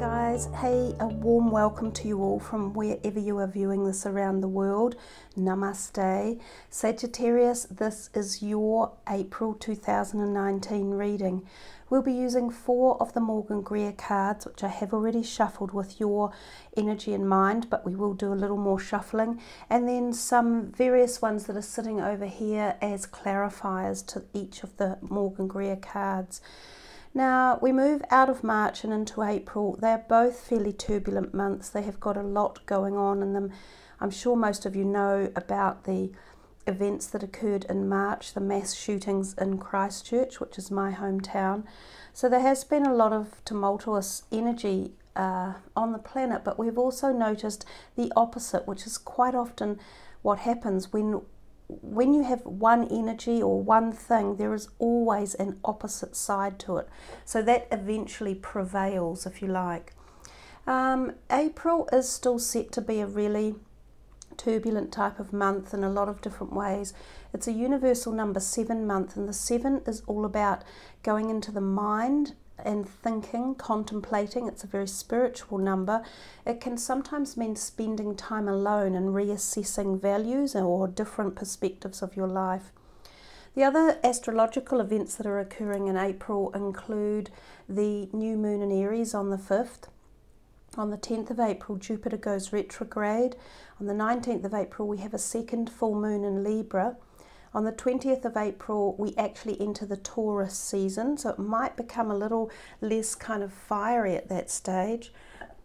guys, hey, a warm welcome to you all from wherever you are viewing this around the world. Namaste. Sagittarius, this is your April 2019 reading. We'll be using 4 of the Morgan Greer cards, which I have already shuffled with your energy in mind, but we will do a little more shuffling, and then some various ones that are sitting over here as clarifiers to each of the Morgan Greer cards. Now, we move out of March and into April. They're both fairly turbulent months. They have got a lot going on in them. I'm sure most of you know about the events that occurred in March, the mass shootings in Christchurch, which is my hometown. So there has been a lot of tumultuous energy on the planet, but we've also noticed the opposite, which is quite often what happens when you have one energy or one thing. There is always an opposite side to it, so that eventually prevails, if you like. April is still set to be a really turbulent type of month in a lot of different ways. It's a universal number 7 month, and the 7 is all about going into the mind and thinking, contemplating. It's a very spiritual number. It can sometimes mean spending time alone and reassessing values or different perspectives of your life. The other astrological events that are occurring in April include the new moon in Aries on the 5th. On the 10th of April, Jupiter goes retrograde. On the 19th of April, we have a second full moon in Libra. On the 20th of April, we actually enter the Taurus season, so it might become a little less kind of fiery at that stage.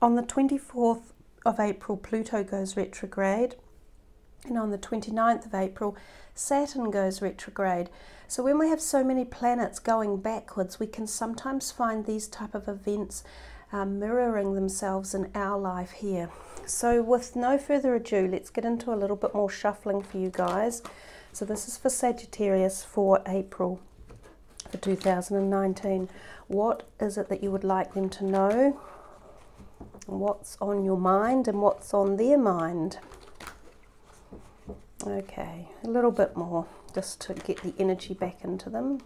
On the 24th of April, Pluto goes retrograde. And on the 29th of April, Saturn goes retrograde. So when we have so many planets going backwards, we can sometimes find these type of events mirroring themselves in our life here. So with no further ado, let's get into a little bit more shuffling for you guys. So this is for Sagittarius for April for 2019. What is it that you would like them to know? What's on your mind and what's on their mind? Okay, a little bit more just to get the energy back into them.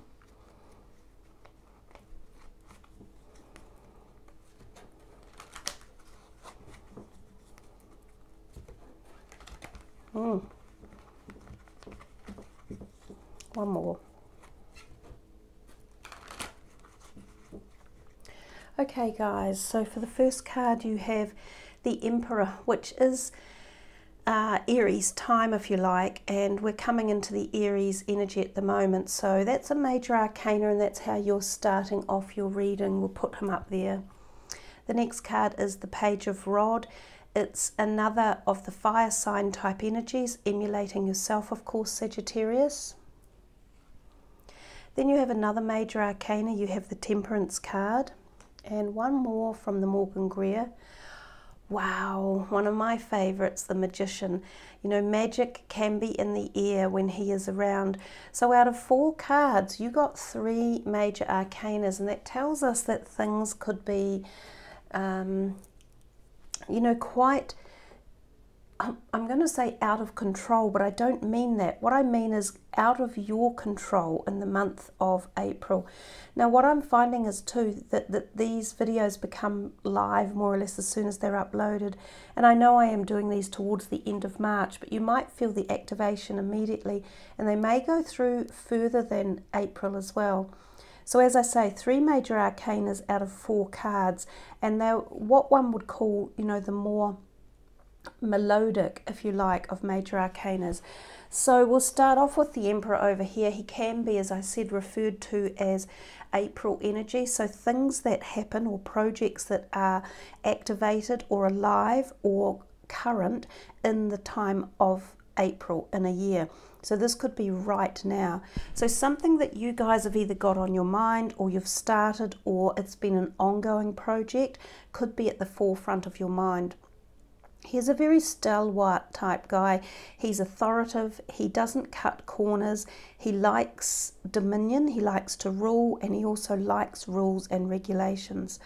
One more. Okay guys, so for the first card you have the Emperor, which is Aries time, if you like, and we're coming into the Aries energy at the moment, so that's a major arcana, and that's how you're starting off your reading. We'll put him up there. The next card is the Page of Rod. It's another of the fire sign type energies, emulating yourself, of course, Sagittarius. Then you have another major arcana. You have the Temperance card, and one more from the Morgan Greer. Wow, one of my favorites, the Magician. You know, magic can be in the air when he is around. So out of 4 cards, you got 3 major arcanas, and that tells us that things could be, you know, quite, I'm going to say out of control, but I don't mean that. What I mean is out of your control in the month of April. Now, what I'm finding is too that these videos become live more or less as soon as they're uploaded. And I know I am doing these towards the end of March, but you might feel the activation immediately, and they may go through further than April as well. So as I say, 3 major arcanas out of 4 cards, and they're what one would call, you know, the more melodic, if you like, of major arcanas. So we'll start off with the Emperor over here. He can be, as I said, referred to as April energy. So things that happen or projects that are activated or alive or current in the time of April in a year. So this could be right now. So something that you guys have either got on your mind, or you've started, or it's been an ongoing project, could be at the forefront of your mind. He's a very stalwart type guy. He's authoritative. He doesn't cut corners. He likes dominion. He likes to rule, and he also likes rules and regulations.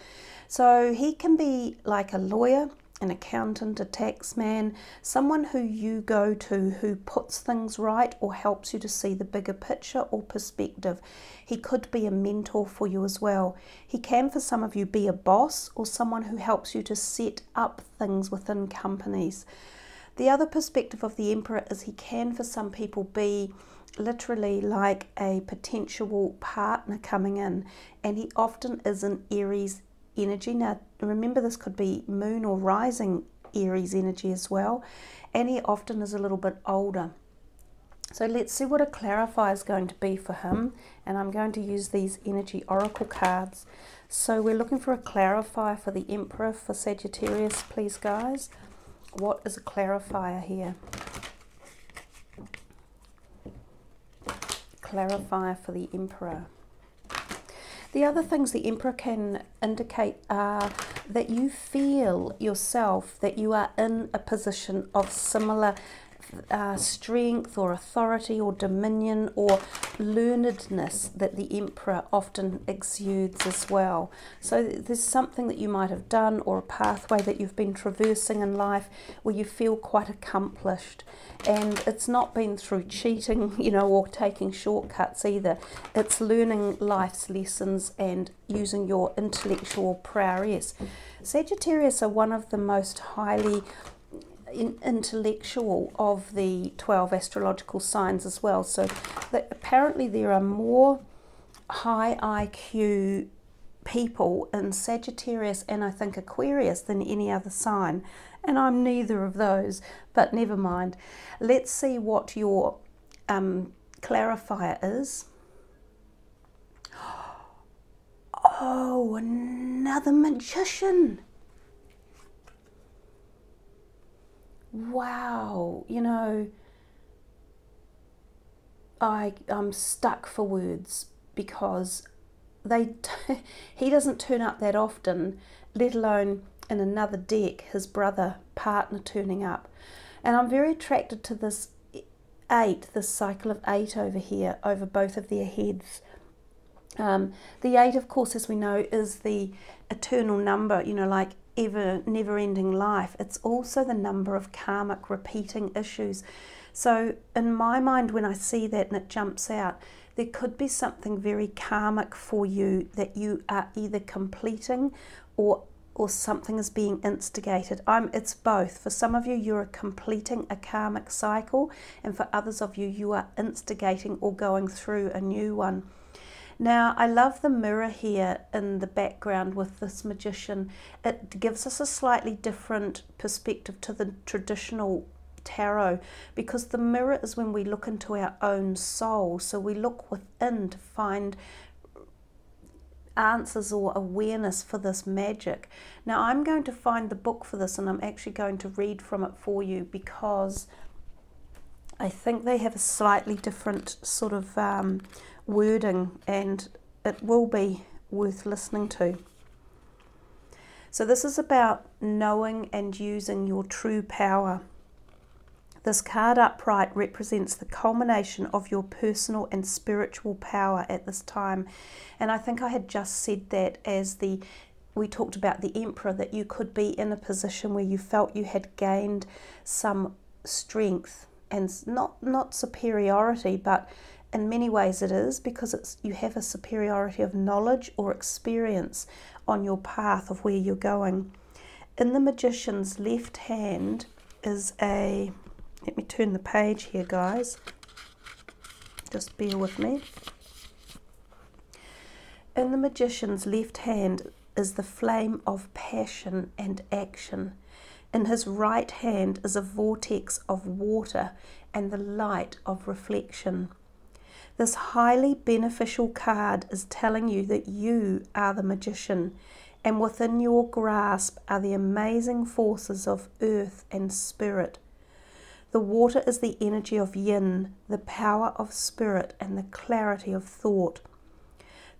So he can be like a lawyer, an accountant, a taxman, someone who you go to who puts things right or helps you to see the bigger picture or perspective. He could be a mentor for you as well. He can, for some of you, be a boss or someone who helps you to set up things within companies. The other perspective of the Emperor is he can, for some people, be literally like a potential partner coming in, and he often is an Aries energy. Now remember, this could be moon or rising Aries energy as well, and he often is a little bit older. So let's see what a clarifier is going to be for him, and I'm going to use these energy oracle cards. So we're looking for a clarifier for the Emperor for Sagittarius, please guys. What is a clarifier here? Clarifier for the Emperor. The other things the Emperor can indicate are that you feel yourself that you are in a position of similar strength or authority or dominion or learnedness that the Emperor often exudes as well. So there's something that you might have done or a pathway that you've been traversing in life where you feel quite accomplished, and it's not been through cheating, you know, or taking shortcuts either. It's learning life's lessons and using your intellectual prowess. Sagittarius are one of the most highly intellectual of the 12 astrological signs as well. So apparently there are more high IQ people in Sagittarius and I think Aquarius than any other sign, and I'm neither of those, but never mind. Let's see what your clarifier is. Oh, another magician. Wow, you know, I'm stuck for words because he doesn't turn up that often, let alone in another deck, his brother, partner turning up. And I'm very attracted to this 8, this cycle of 8 over here, over both of their heads. The 8, of course, as we know, is the eternal number, you know, like never-ending life. It's also the number of karmic repeating issues. So in my mind, when I see that and it jumps out, there could be something very karmic for you that you are either completing or something is being instigated. It's both. For some of you, you're completing a karmic cycle, and for others of you, you are instigating or going through a new one. Now, I love the mirror here in the background with this magician. It gives us a slightly different perspective to the traditional tarot, because the mirror is when we look into our own soul. So we look within to find answers or awareness for this magic. Now, I'm going to find the book for this, and I'm actually going to read from it for you because I think they have a slightly different sort of wording, and it will be worth listening to. So this is about knowing and using your true power. This card upright represents the culmination of your personal and spiritual power at this time. And I think I had just said that as we talked about the Emperor, that you could be in a position where you felt you had gained some strength, and not superiority, but in many ways it is, because you have a superiority of knowledge or experience on your path of where you're going. In the magician's left hand is let me turn the page here, guys. Just bear with me. In the magician's left hand is the flame of passion and action. In his right hand is a vortex of water and the light of reflection. This highly beneficial card is telling you that you are the magician, and within your grasp are the amazing forces of earth and spirit. The water is the energy of yin, the power of spirit, and the clarity of thought.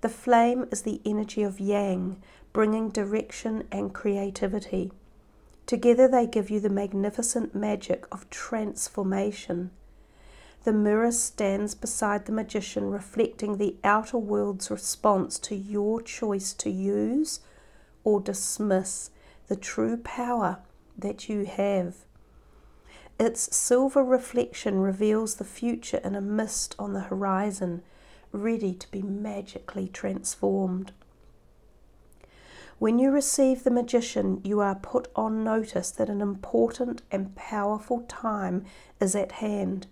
The flame is the energy of yang, bringing direction and creativity. Together they give you the magnificent magic of transformation. The mirror stands beside the magician, reflecting the outer world's response to your choice to use or dismiss the true power that you have. Its silver reflection reveals the future in a mist on the horizon, ready to be magically transformed. When you receive the Magician, you are put on notice that an important and powerful time is at hand.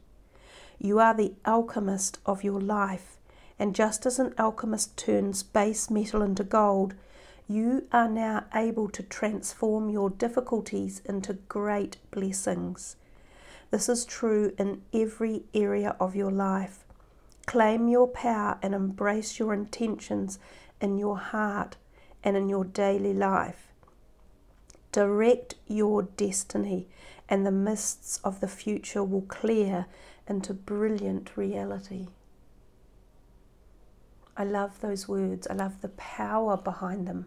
You are the alchemist of your life, and just as an alchemist turns base metal into gold, you are now able to transform your difficulties into great blessings. This is true in every area of your life. Claim your power and embrace your intentions in your heart and in your daily life. Direct your destiny, and the mists of the future will clear into brilliant reality. I love those words. I love the power behind them.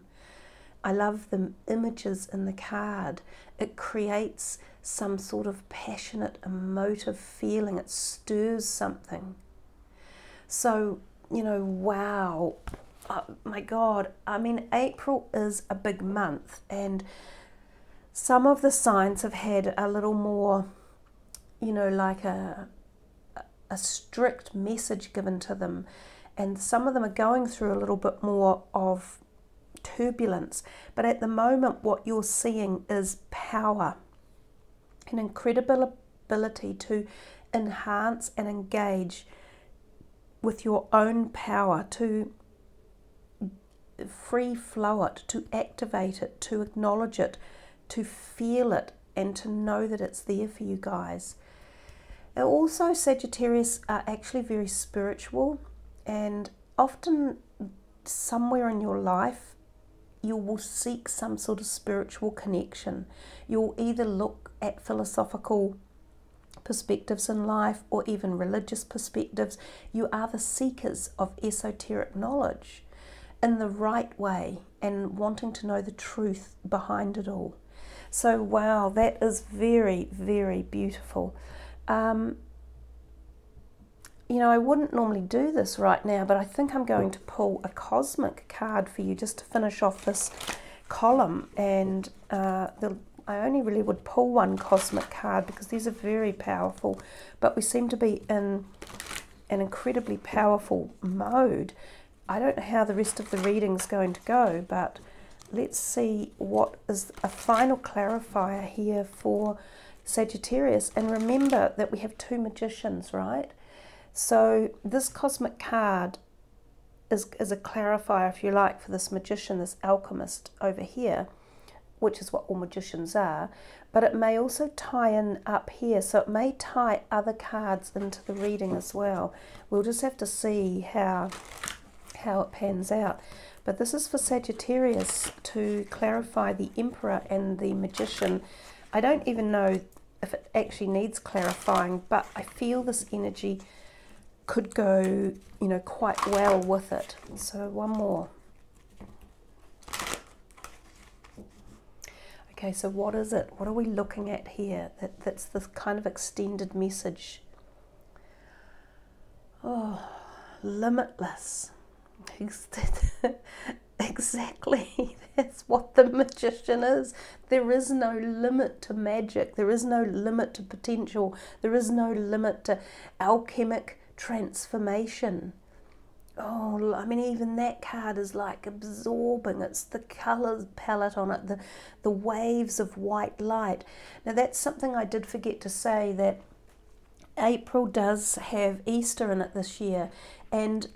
I love the images in the card. It creates some sort of passionate, emotive feeling. It stirs something. So, you know, wow. Oh, my God. I mean, April is a big month, and some of the signs have had a little more, you know, like a strict message given to them. And some of them are going through a little bit more of turbulence. But at the moment, what you're seeing is power, an incredible ability to enhance and engage with your own power, to free flow it, to activate it, to acknowledge it, to feel it, and to know that it's there for you guys. And also, Sagittarius are actually very spiritual, and often somewhere in your life you will seek some sort of spiritual connection. You'll either look at philosophical perspectives in life or even religious perspectives. You are the seekers of esoteric knowledge in the right way and wanting to know the truth behind it all. So wow, that is very, very beautiful. You know, I wouldn't normally do this right now, but I think I'm going to pull a cosmic card for you just to finish off this column. And I only really would pull one cosmic card because these are very powerful, but we seem to be in an incredibly powerful mode. I don't know how the rest of the reading's going to go, but let's see what is a final clarifier here for Sagittarius. And remember that we have two magicians, right? So this cosmic card is a clarifier, if you like, for this magician, this alchemist over here, which is what all magicians are. But it may also tie in up here, so it may tie other cards into the reading as well. We'll just have to see how it pans out. But this is for Sagittarius to clarify the Emperor and the Magician. I don't even know if it actually needs clarifying, but I feel this energy could go, you know, quite well with it. So one more. Okay, so what is it? What are we looking at here? That's this kind of extended message. Oh, limitless. Exactly, that's what the magician is. There is no limit to magic. There is no limit to potential. There is no limit to alchemic transformation. Oh, I mean, even that card is like absorbing. It's the colour palette on it, the waves of white light. Now, that's something I did forget to say, that April does have Easter in it this year, and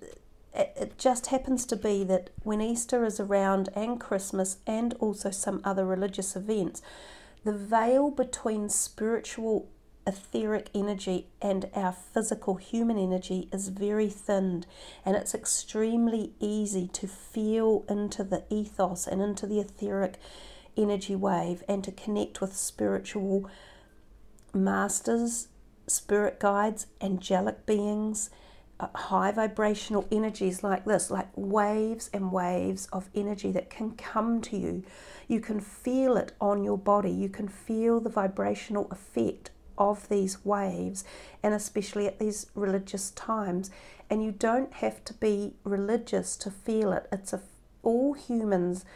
it just happens to be that when Easter is around, and Christmas, and also some other religious events, the veil between spiritual etheric energy and our physical human energy is very thin, and it's extremely easy to feel into the ethos and into the etheric energy wave and to connect with spiritual masters, spirit guides, angelic beings, high vibrational energies like this, like waves and waves of energy that can come to you. You can feel it on your body. You can feel the vibrational effect of these waves, and especially at these religious times. And you don't have to be religious to feel it. It's all humans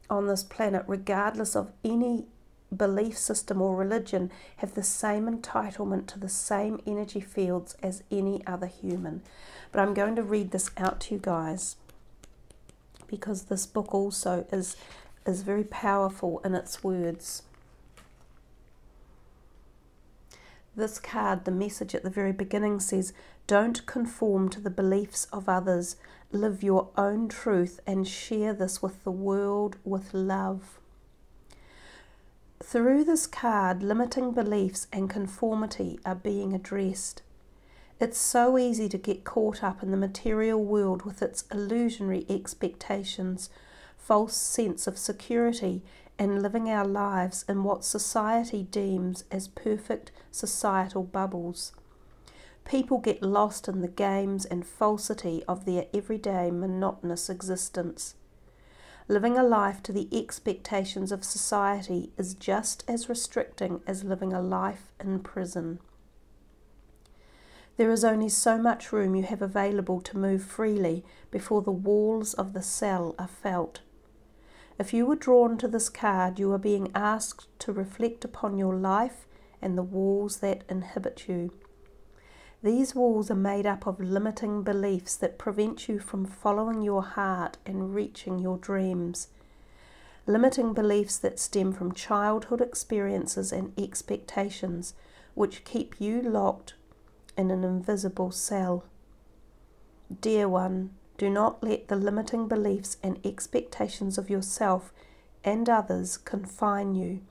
on this planet, regardless of any belief system or religion have the same entitlement to the same energy fields as any other human. But I'm going to read this out to you guys, because this book also is very powerful in its words. This card, the message at the very beginning says, don't conform to the beliefs of others. Live your own truth and share this with the world with love. Through this card, limiting beliefs and conformity are being addressed. It's so easy to get caught up in the material world with its illusionary expectations, false sense of security, and living our lives in what society deems as perfect societal bubbles. People get lost in the games and falsity of their everyday monotonous existence. Living a life to the expectations of society is just as restricting as living a life in prison. There is only so much room you have available to move freely before the walls of the cell are felt. If you were drawn to this card, you are being asked to reflect upon your life and the walls that inhibit you. These walls are made up of limiting beliefs that prevent you from following your heart and reaching your dreams. Limiting beliefs that stem from childhood experiences and expectations, which keep you locked in an invisible cell. Dear one, do not let the limiting beliefs and expectations of yourself and others confine you.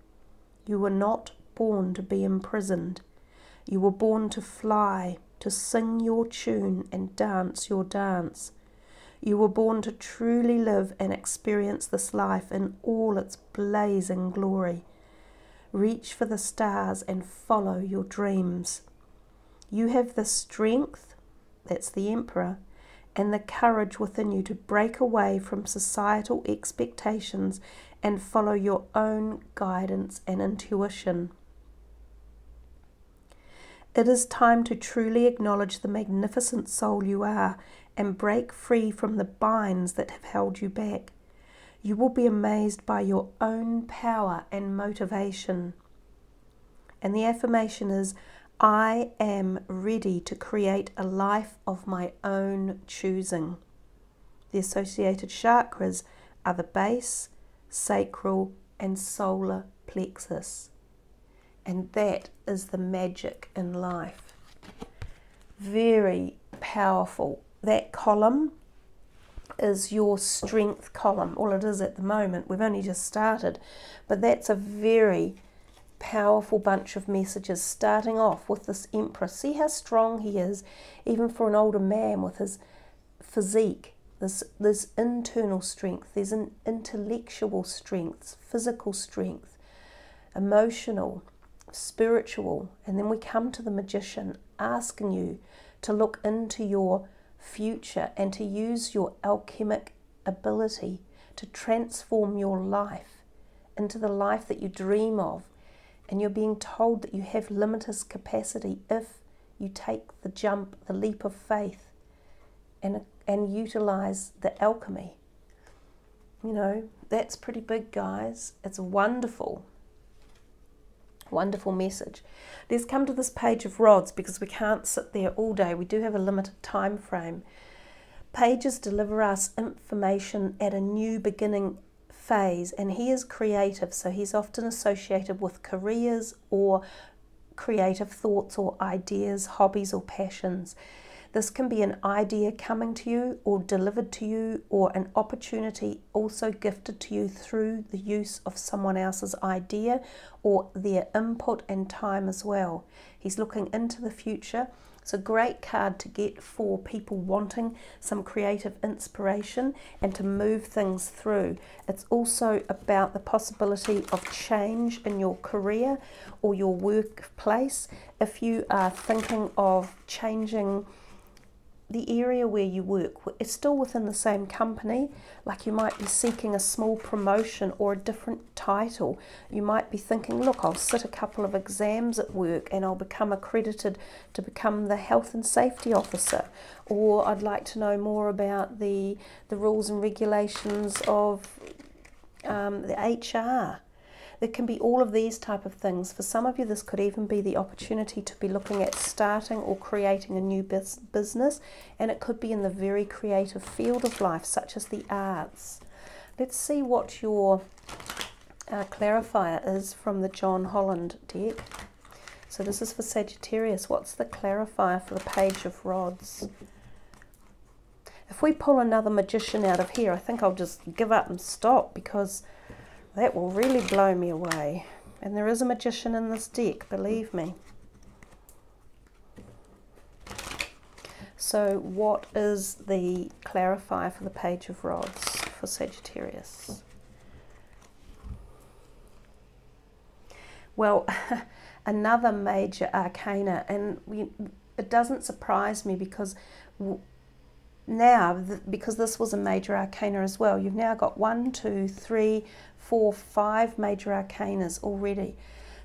You were not born to be imprisoned. You were born to fly, to sing your tune and dance your dance. You were born to truly live and experience this life in all its blazing glory. Reach for the stars and follow your dreams. You have the strength, that's the Emperor, and the courage within you to break away from societal expectations and follow your own guidance and intuition. It is time to truly acknowledge the magnificent soul you are and break free from the binds that have held you back. You will be amazed by your own power and motivation. And the affirmation is, I am ready to create a life of my own choosing. The associated chakras are the base, sacral, and solar plexus. And that is the magic in life. Very powerful. That column is your strength column. Well, it is at the moment. We've only just started. But that's a very powerful bunch of messages, starting off with this Emperor. See how strong he is, even for an older man, with his physique. There's internal strength. There's an intellectual strength, physical strength, emotional, spiritual. And then we come to the Magician, asking you to look into your future and to use your alchemic ability to transform your life into the life that you dream of. And you're being told that you have limitless capacity if you take the jump, the leap of faith, and utilize the alchemy. You know, that's pretty big, guys. It's a wonderful, wonderful message. Let's come to this Page of Rods, because we can't sit there all day. We do have a limited time frame. Pages deliver us information at a new beginning phase, and he is creative, so he's often associated with careers or creative thoughts or ideas, hobbies or passions. This can be an idea coming to you or delivered to you, or an opportunity also gifted to you through the use of someone else's idea or their input and time as well. He's looking into the future. It's a great card to get for people wanting some creative inspiration and to move things through. It's also about the possibility of change in your career or your workplace. If you are thinking of changing the area where you work, it's still within the same company, like you might be seeking a small promotion or a different title. You might be thinking, look, I'll sit a couple of exams at work and I'll become accredited to become the health and safety officer, or I'd like to know more about the rules and regulations of the HR. There can be all of these type of things. For some of you, this could even be the opportunity to be looking at starting or creating a new business, and it could be in the very creative field of life, such as the arts. Let's see what your clarifier is from the John Holland deck. So this is for Sagittarius. What's the clarifier for the Page of Rods? If we pull another Magician out of here, I think I'll just give up and stop, because that will really blow me away. And there is a Magician in this deck, believe me. So what is the clarifier for the Page of Rods for Sagittarius? Well, another major arcana, and it doesn't surprise me, because now, because this was a major arcana as well, you've now got 1, 2, 3, 4, 5 major arcanas already.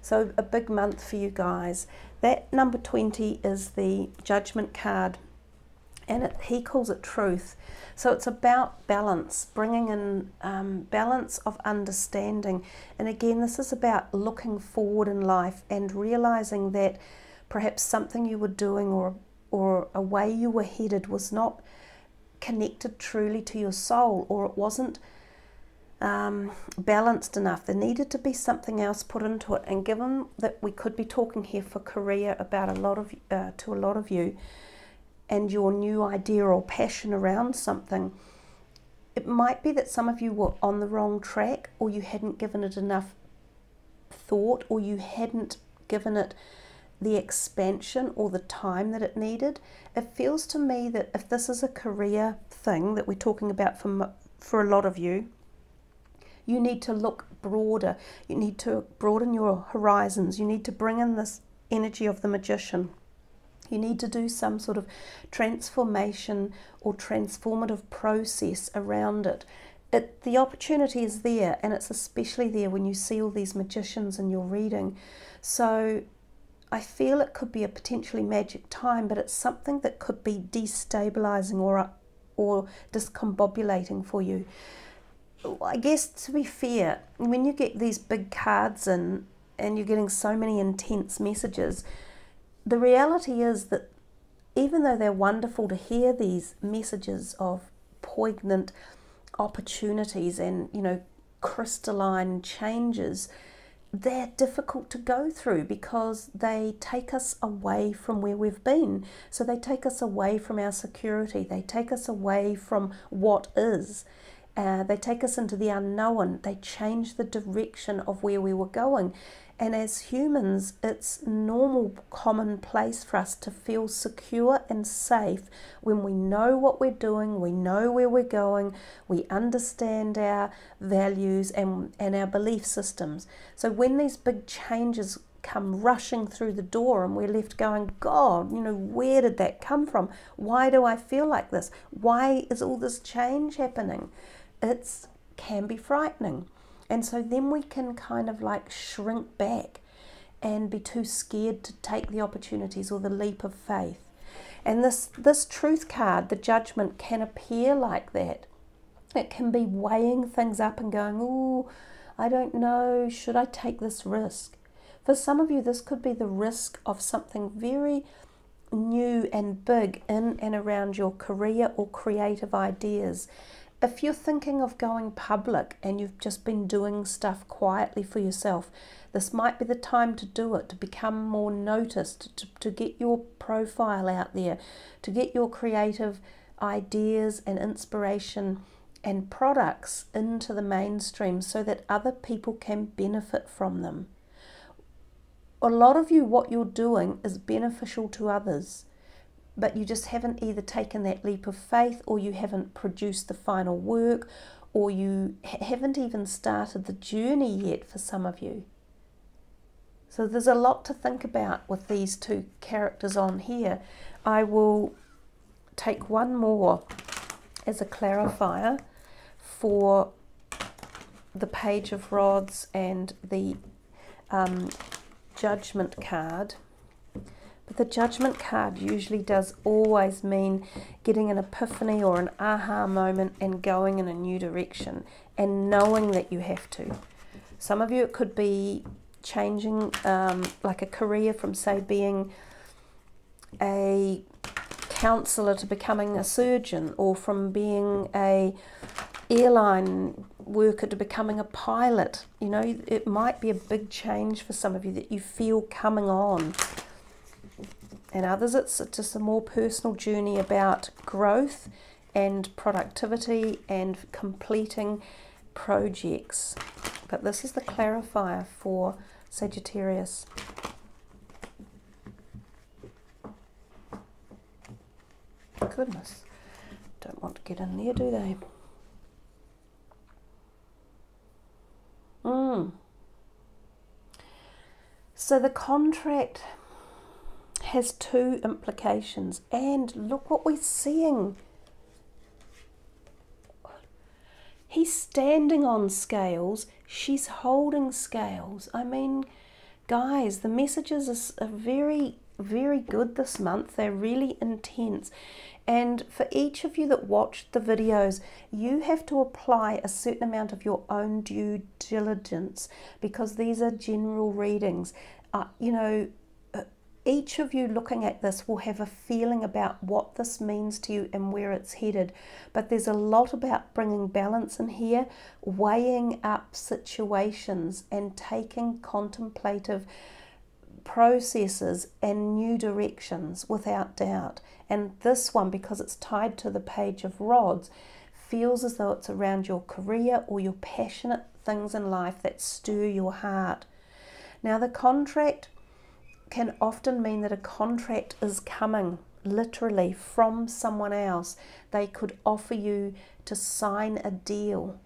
So a big month for you guys. That number 20 is the Judgment card, and he calls it truth. So it's about balance, bringing in balance of understanding. And again, this is about looking forward in life and realizing that perhaps something you were doing or a way you were headed was not connected truly to your soul, or it wasn't balanced enough. There needed to be something else put into it. And given that we could be talking here for career about to a lot of you, and your new idea or passion around something, it might be that some of you were on the wrong track, or you hadn't given it enough thought, or you hadn't given it the expansion or the time that it needed. It feels to me that if this is a career thing that we're talking about for a lot of you, you need to look broader. You need to broaden your horizons. You need to bring in this energy of the Magician. You need to do some sort of transformation or transformative process around it. The opportunity is there, and it's especially there when you see all these magicians in your reading. So I feel it could be a potentially magic time, but it's something that could be destabilizing or discombobulating for you. I guess, to be fair, when you get these big cards in and you're getting so many intense messages, the reality is that even though they're wonderful to hear these messages of poignant opportunities and, you know, crystalline changes, they're difficult to go through, because they take us away from where we've been. So they take us away from our security. They take us away from what is. They take us into the unknown. They change the direction of where we were going. And as humans, it's normal, commonplace for us to feel secure and safe when we know what we're doing, we know where we're going, we understand our values and our belief systems. So when these big changes come rushing through the door and we're left going, God, you know, where did that come from? Why do I feel like this? Why is all this change happening? It can be frightening. And so then we can kind of like shrink back and be too scared to take the opportunities or the leap of faith. And this truth card, the Judgment, can appear like that. It can be weighing things up and going, oh, I don't know, should I take this risk? For some of you, this could be the risk of something very new and big in and around your career or creative ideas. If you're thinking of going public and you've just been doing stuff quietly for yourself, this might be the time to do it, to become more noticed, to get your profile out there, to get your creative ideas and inspiration and products into the mainstream so that other people can benefit from them. A lot of you, what you're doing is beneficial to others, but you just haven't either taken that leap of faith, or you haven't produced the final work, or you haven't even started the journey yet for some of you. So there's a lot to think about with these two characters on here. I will take one more as a clarifier for the Page of Rods and the Judgment card. But the Judgment card usually does always mean getting an epiphany or an aha moment and going in a new direction and knowing that you have to. Some of you, it could be changing like a career from, say, being a counsellor to becoming a surgeon, or from being a airline worker to becoming a pilot. You know, it might be a big change for some of you that you feel coming on. And others, it's just a more personal journey about growth and productivity and completing projects. But this is the clarifier for Sagittarius. Goodness, don't want to get in there, do they? So the contract has two implications, and look what we're seeing. He's standing on scales, she's holding scales. I mean, guys, the messages are very, very good this month. They're really intense. And for each of you that watched the videos, you have to apply a certain amount of your own due diligence, because these are general readings. You know, each of you looking at this will have a feeling about what this means to you and where it's headed. But there's a lot about bringing balance in here, weighing up situations and taking contemplative processes and new directions without doubt. And this one, because it's tied to the Page of Rods, feels as though it's around your career or your passionate things in life that stir your heart. Now, the contract can often mean that a contract is coming literally from someone else. They could offer you to sign a deal.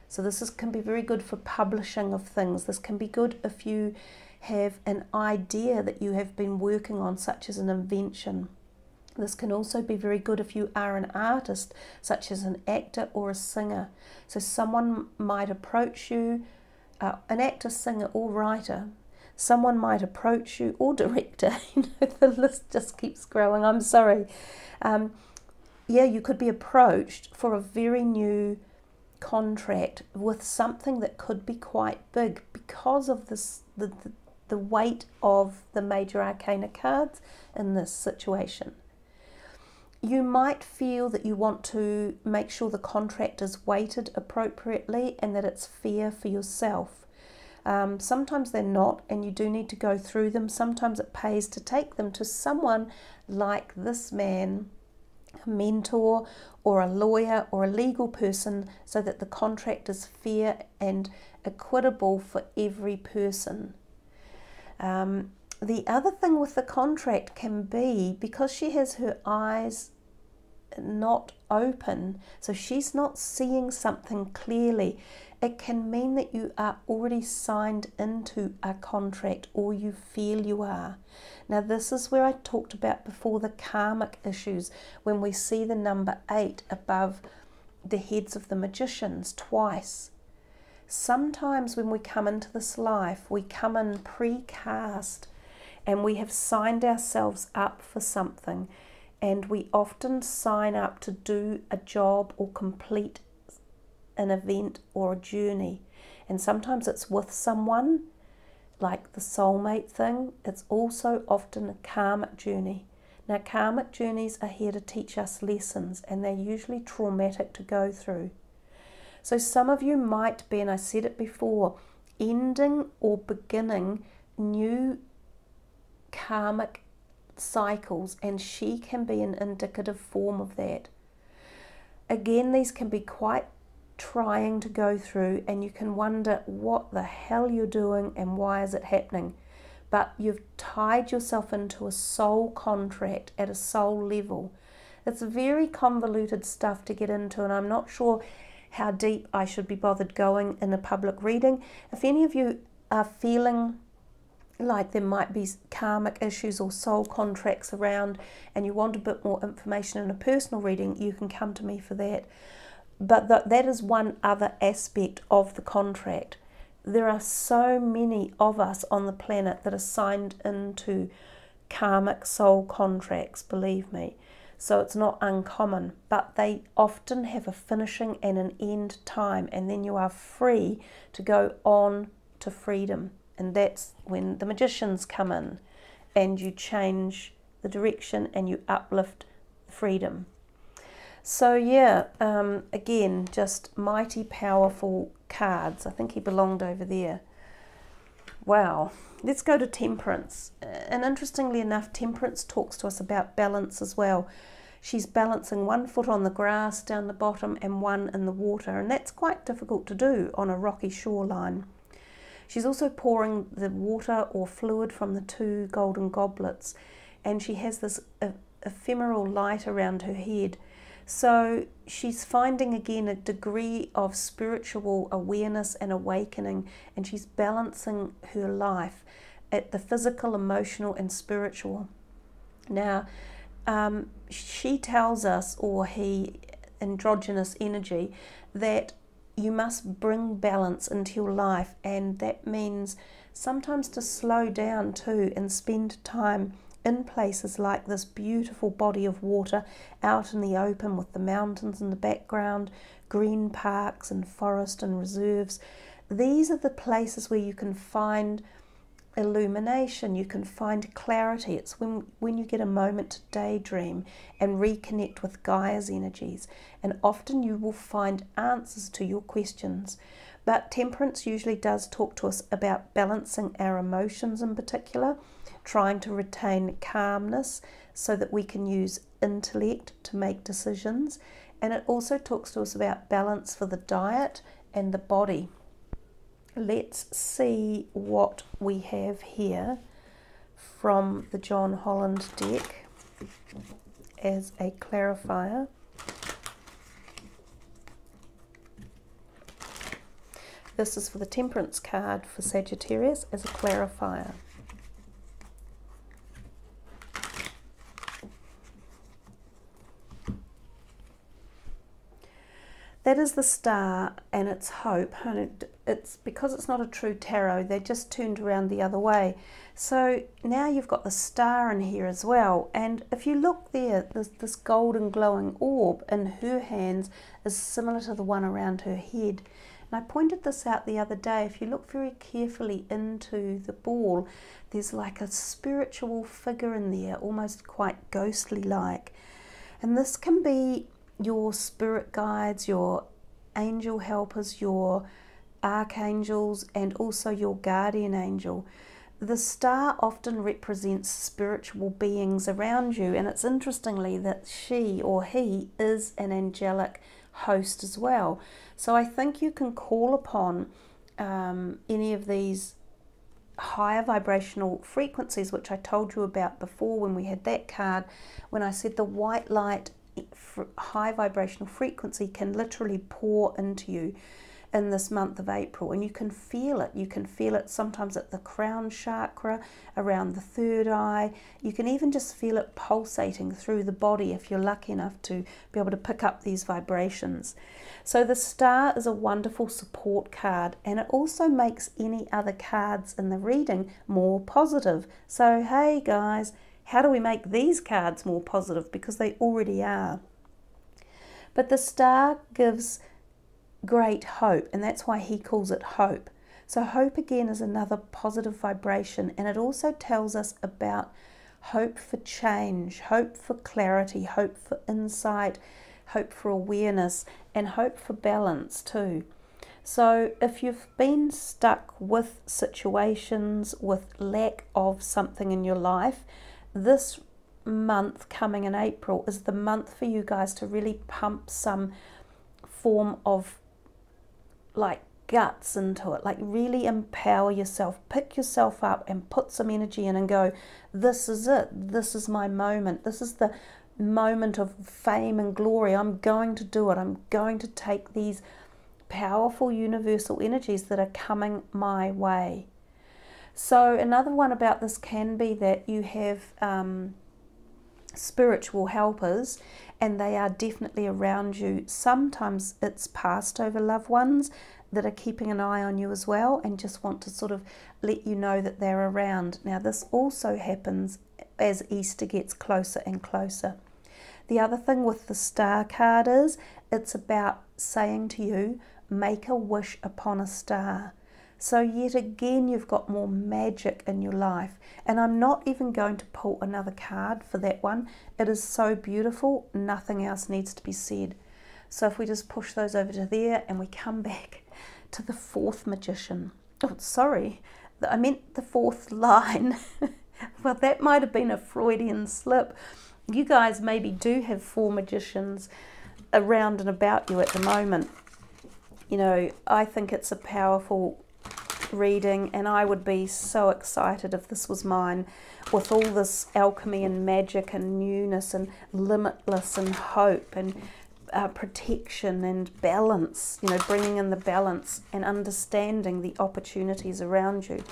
So this can be very good for publishing of things. This can be good if you have an idea that you have been working on, such as an invention. This can also be very good if you are an artist, such as an actor or a singer. So someone might approach you, an actor, singer or writer. Someone might approach you, or director. You know, the list just keeps growing. I'm sorry. Yeah, you could be approached for a very new contract with something that could be quite big, because of this, the weight of the major arcana cards in this situation. You might feel that you want to make sure the contract is weighted appropriately and that it's fair for yourself. Sometimes they're not, and you do need to go through them. Sometimes it pays to take them to someone like this man, a mentor or a lawyer or a legal person, so that the contract is fair and equitable for every person. The other thing with the contract can be, because she has her eyes not open, so she's not seeing something clearly, it can mean that you are already signed into a contract, or you feel you are. Now, this is where I talked about before the karmic issues, when we see the number 8 above the heads of the magicians twice. Sometimes when we come into this life, we come in precast, and we have signed ourselves up for something, and we often sign up to do a job or complete an event or a journey. And sometimes it's with someone, like the soulmate thing. It's also often a karmic journey. Now, karmic journeys are here to teach us lessons, and they're usually traumatic to go through. So some of you might be, and I said it before, ending or beginning new karmic cycles, and she can be an indicative form of that. Again, these can be quite trying to go through, and you can wonder what the hell you're doing and why is it happening. But you've tied yourself into a soul contract at a soul level. It's very convoluted stuff to get into, and I'm not sure how deep I should be bothered going in a public reading. If any of you are feeling like there might be karmic issues or soul contracts around, and you want a bit more information in a personal reading, you can come to me for that. But that is one other aspect of the contract. There are so many of us on the planet that are signed into karmic soul contracts, believe me. So it's not uncommon, but they often have a finishing and an end time, and then you are free to go on to freedom. And that's when the magicians come in and you change the direction and you uplift freedom. So yeah, again, just mighty powerful cards. I think he belonged over there. Wow. Let's go to Temperance. And interestingly enough, Temperance talks to us about balance as well. She's balancing one foot on the grass down the bottom and one in the water, and that's quite difficult to do on a rocky shoreline. She's also pouring the water or fluid from the two golden goblets, and she has this ephemeral light around her head. So she's finding again a degree of spiritual awareness and awakening, and she's balancing her life at the physical, emotional and spiritual. Now, she tells us, or he, androgynous energy, that you must bring balance into your life, and that means sometimes to slow down too and spend time in places like this beautiful body of water out in the open with the mountains in the background, green parks and forest and reserves. These are the places where you can find illumination, you can find clarity. It's when you get a moment to daydream and reconnect with Gaia's energies, and often you will find answers to your questions. But Temperance usually does talk to us about balancing our emotions in particular, trying to retain calmness so that we can use intellect to make decisions. And it also talks to us about balance for the diet and the body. Let's see what we have here from the John Holland deck as a clarifier. This is for the Temperance card for Sagittarius as a clarifier. That is the Star, and it's hope, and it's because it's not a true tarot, they just turned around the other way. So now you've got the Star in here as well, and if you look there, this golden glowing orb in her hands is similar to the one around her head. And I pointed this out the other day. If you look very carefully into the ball, there's like a spiritual figure in there, almost quite ghostly like. And this can be your spirit guides, your angel helpers, your archangels, and also your guardian angel. The Star often represents spiritual beings around you, and it's interestingly that she or he is an angelic host as well. So I think you can call upon any of these higher vibrational frequencies, which I told you about before when we had that card, when I said the white light high vibrational frequency can literally pour into you in this month of April, and you can feel it. You can feel it sometimes at the crown chakra, around the third eye. You can even just feel it pulsating through the body if you're lucky enough to be able to pick up these vibrations. So the Star is a wonderful support card, and it also makes any other cards in the reading more positive. So hey guys, how do we make these cards more positive? Because they already are. But the Star gives great hope, and that's why he calls it hope. So hope again is another positive vibration, and it also tells us about hope for change, hope for clarity, hope for insight, hope for awareness, and hope for balance too. So if you've been stuck with situations, with lack of something in your life, this month coming in April is the month for you guys to really pump some form of like guts into it, like really empower yourself, pick yourself up and put some energy in and go, this is it, this is my moment, this is the moment of fame and glory, I'm going to do it, I'm going to take these powerful universal energies that are coming my way. So another one about this can be that you have spiritual helpers, and they are definitely around you. Sometimes it's passed over loved ones that are keeping an eye on you as well and just want to sort of let you know that they're around. Now this also happens as Easter gets closer and closer. The other thing with the Star card is it's about saying to you, make a wish upon a star. So yet again, you've got more magic in your life. And I'm not even going to pull another card for that one. It is so beautiful, nothing else needs to be said. So if we just push those over to there and we come back to the fourth magician. Oh, sorry, I meant the fourth line. Well, that might have been a Freudian slip. You guys maybe do have four magicians around and about you at the moment. You know, I think it's a powerful reading, and I would be so excited if this was mine, with all this alchemy and magic and newness and limitless and hope and protection and balance, you know, bringing in the balance and understanding the opportunities around you.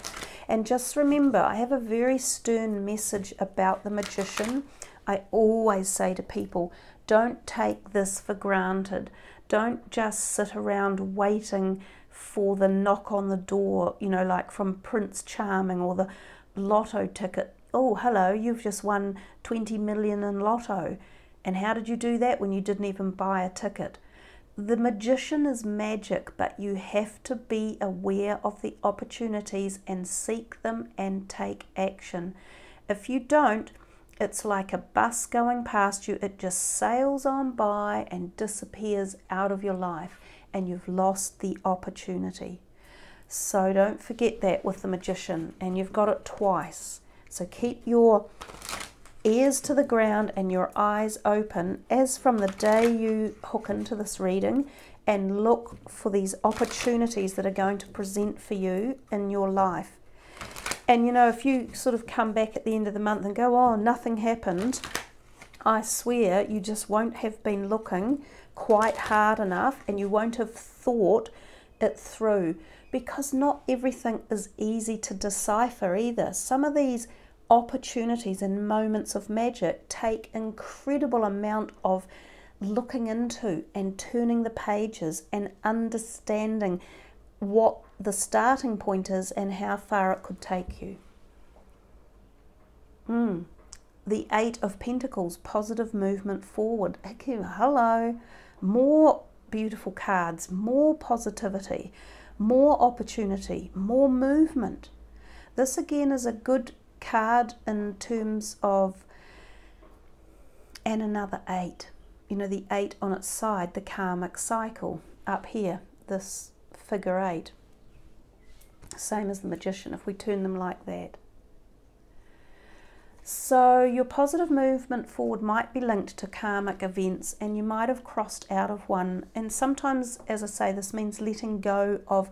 And just remember, I have a very stern message about the magician. I always say to people, don't take this for granted. Don't just sit around waiting for the knock on the door, you know, like from Prince Charming or the lotto ticket. Oh, hello, you've just won 20 million in lotto. And how did you do that when you didn't even buy a ticket? The magician is magic, but you have to be aware of the opportunities and seek them and take action. If you don't, it's like a bus going past you. It just sails on by and disappears out of your life, and you've lost the opportunity. So don't forget that with the magician, and you've got it twice. So keep your ears to the ground and your eyes open as from the day you hook into this reading, and look for these opportunities that are going to present for you in your life. And you know, if you sort of come back at the end of the month and go, oh, nothing happened, I swear you just won't have been looking quite hard enough, and you won't have thought it through, because not everything is easy to decipher either. Some of these opportunities and moments of magic take incredible amount of looking into and turning the pages and understanding what the starting point is and how far it could take you. The Eight of Pentacles, positive movement forward. Hello, more beautiful cards, more positivity, more opportunity, more movement. This again is a good card in terms of, and another 8, you know, the 8 on its side, the karmic cycle up here, this figure 8, same as the magician if we turn them like that. So your positive movement forward might be linked to karmic events, and you might have crossed out of one, and sometimes, as I say, this means letting go of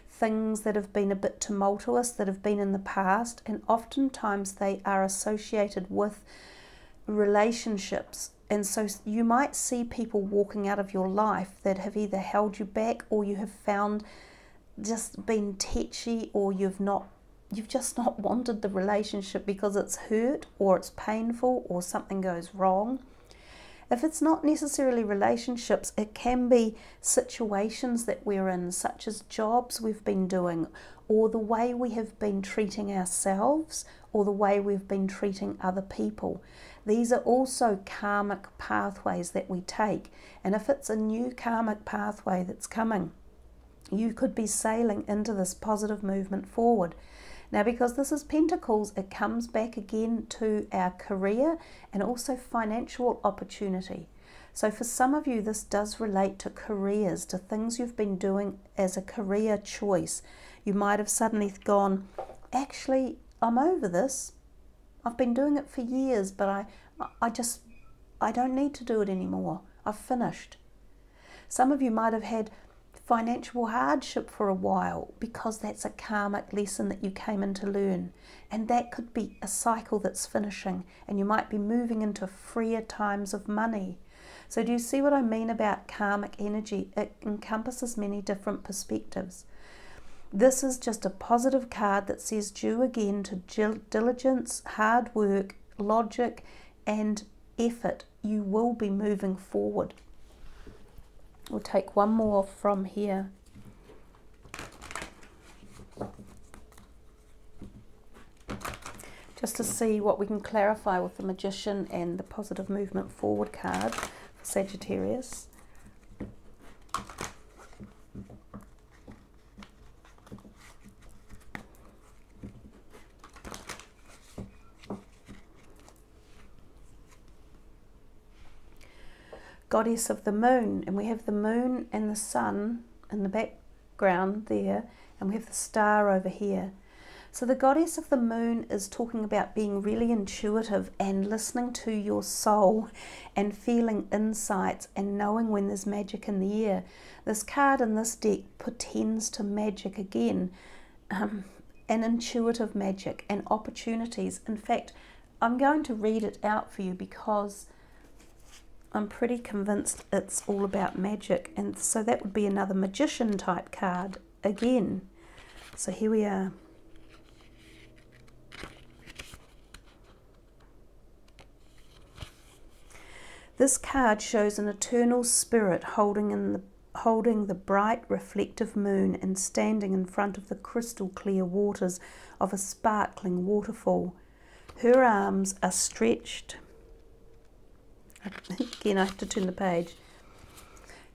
things that have been a bit tumultuous, that have been in the past, and oftentimes they are associated with relationships. And so you might see people walking out of your life that have either held you back, or you have found just been tetchy, or you've just not wanted the relationship because it's hurt or it's painful or something goes wrong. If it's not necessarily relationships, it can be situations that we're in, such as jobs we've been doing, or the way we have been treating ourselves, or the way we've been treating other people. These are also karmic pathways that we take. And if it's a new karmic pathway that's coming, you could be sailing into this positive movement forward. Now, because this is Pentacles, it comes back again to our career and also financial opportunity. So for some of you, this does relate to careers, to things you've been doing as a career choice. You might have suddenly gone, actually, I'm over this. I've been doing it for years, but I don't need to do it anymore. I've finished. Some of you might have had financial hardship for a while, because that's a karmic lesson that you came in to learn, and that could be a cycle that's finishing, and you might be moving into freer times of money. So do you see what I mean about karmic energy? It encompasses many different perspectives. This is just a positive card that says due again to diligence, hard work, logic and effort. You will be moving forward. We'll take one more from here. Just to see what we can clarify with the Magician and the positive movement forward card for Sagittarius. goddess of the moon, and we have the moon and the sun in the background there, and we have the star over here. So the goddess of the moon is talking about being really intuitive and listening to your soul and feeling insights and knowing when there's magic in the air. This card in this deck portends to magic again, and intuitive magic and opportunities. In fact, I'm going to read it out for you because I'm pretty convinced it's all about magic. And so that would be another magician type card again. So here we are. This card shows an eternal spirit holding the bright reflective moon and standing in front of the crystal clear waters of a sparkling waterfall. Her arms are stretched. Again, I have to turn the page.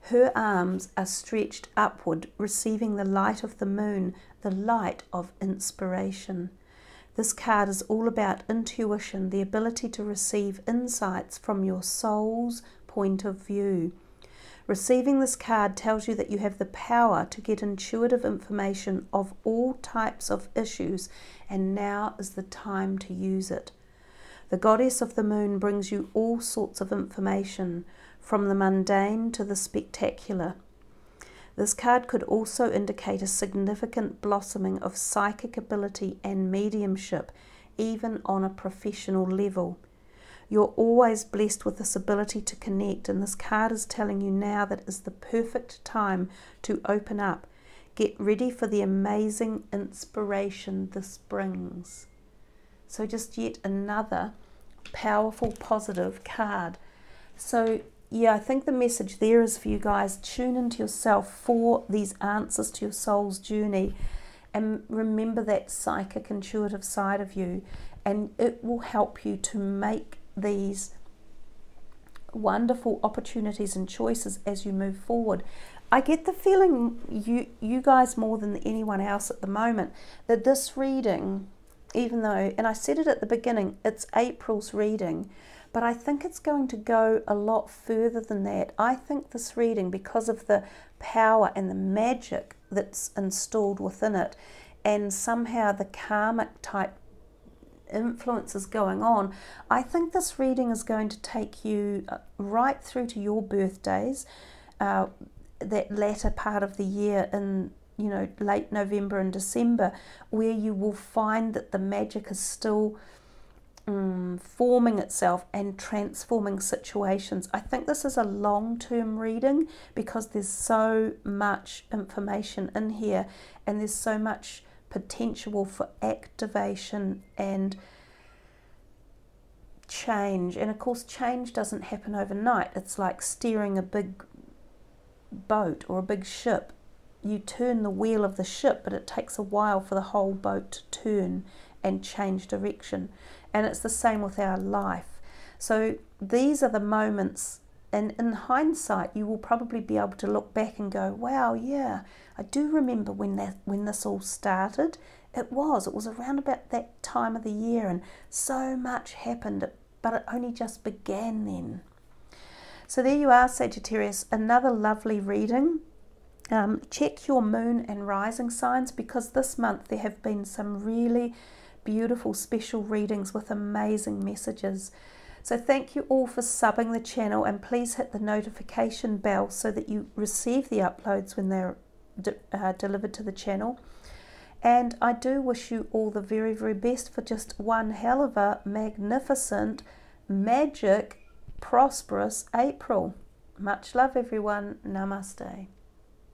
Her arms are stretched upward, receiving the light of the moon, the light of inspiration. This card is all about intuition, the ability to receive insights from your soul's point of view. Receiving this card tells you that you have the power to get intuitive information of all types of issues, and now is the time to use it. The goddess of the moon brings you all sorts of information, from the mundane to the spectacular. This card could also indicate a significant blossoming of psychic ability and mediumship, even on a professional level. You're always blessed with this ability to connect, and this card is telling you now that is the perfect time to open up. Get ready for the amazing inspiration this brings. So just yet another powerful, positive card. So yeah, I think the message there is for you guys, tune into yourself for these answers to your soul's journey, and remember that psychic, intuitive side of you, and it will help you to make these wonderful opportunities and choices as you move forward. I get the feeling you guys more than anyone else at the moment that this reading, even though, and I said it at the beginning, it's April's reading, but I think it's going to go a lot further than that. I think this reading, because of the power and the magic that's installed within it, and somehow the karmic type influences going on, I think this reading is going to take you right through to your birthdays, that latter part of the year in, you know, late November and December, where you will find that the magic is still forming itself and transforming situations. I think this is a long-term reading because there's so much information in here, and there's so much potential for activation and change. And of course, change doesn't happen overnight. It's like steering a big boat or a big ship. You turn the wheel of the ship, but it takes a while for the whole boat to turn and change direction. And it's the same with our life. So these are the moments, and in hindsight you will probably be able to look back and go, wow, yeah, I do remember when this all started. It was around about that time of the year, and so much happened, but it only just began then. So there you are, Sagittarius, another lovely reading. Check your moon and rising signs, because this month there have been some really beautiful special readings with amazing messages. So thank you all for subbing the channel, and please hit the notification bell so that you receive the uploads when they're delivered to the channel. And I do wish you all the very, very best for just one hell of a magnificent, magic, prosperous April. Much love, everyone. Namaste.